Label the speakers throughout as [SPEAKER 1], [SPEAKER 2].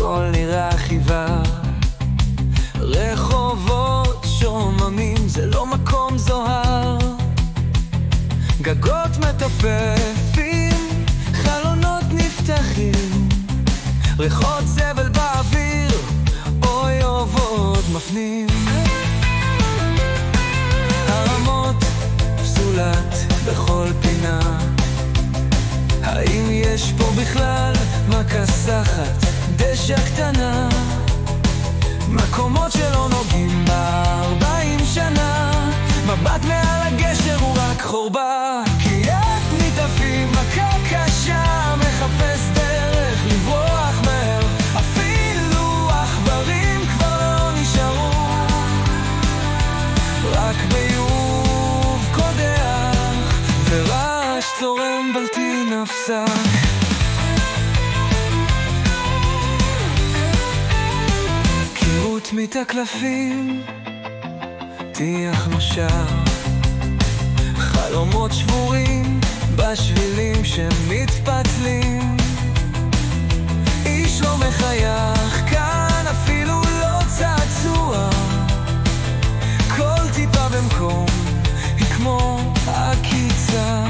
[SPEAKER 1] הכל נראה חיבה, רחובות שוממים, זה לא מקום זוהר, גגות מטפפים, חלונות נפתחים, ריחות זבל באוויר, אוי אובות מפנים. הרמות פסולת בכל פינה, האם יש פה בכלל מקסחת דשא קטנה? מקומות שלא נוגעים ב40 שנה, מבט מעל הגשר הוא רק חורבה, כי את ניטפים מכה קשה, מחפש דרך לברוח מהר, אפילו עכברים כבר לא נשארו, רק ביוב קודח ורעש צורם בלתי נפסק. קירות מתקלפים, טיח נושר, חלומות שבורים בשבילים שמתפתלים, איש לא מחייך כאן, אפילו לא צעצוע, כל טיפה במקום היא כמו עקיצה,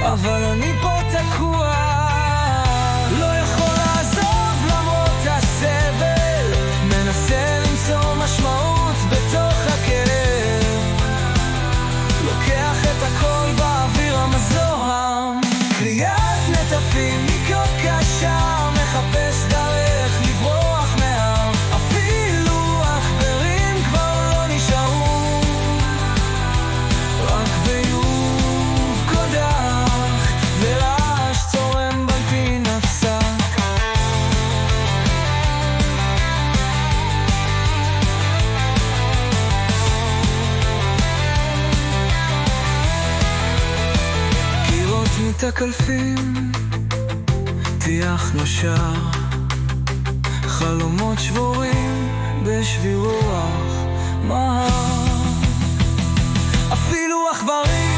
[SPEAKER 1] אבל אני פה תקוע, לא יכול לעזוב למרות הסבל, מנסה למצוא משמעות בתוך הכאב, לוקח את הכל באוויר המזוהם, קריאת נטפים מקרות קשה, מחפש דרך לברוח מהר, אפילו עכברים כבר לא נשארו, רק ביוב קודח ורעש צורם בלתי נפסק. קירות מתקלפים, טיח נושר, חלומות שבורים בשבי רוח מהר, אפילו עכברים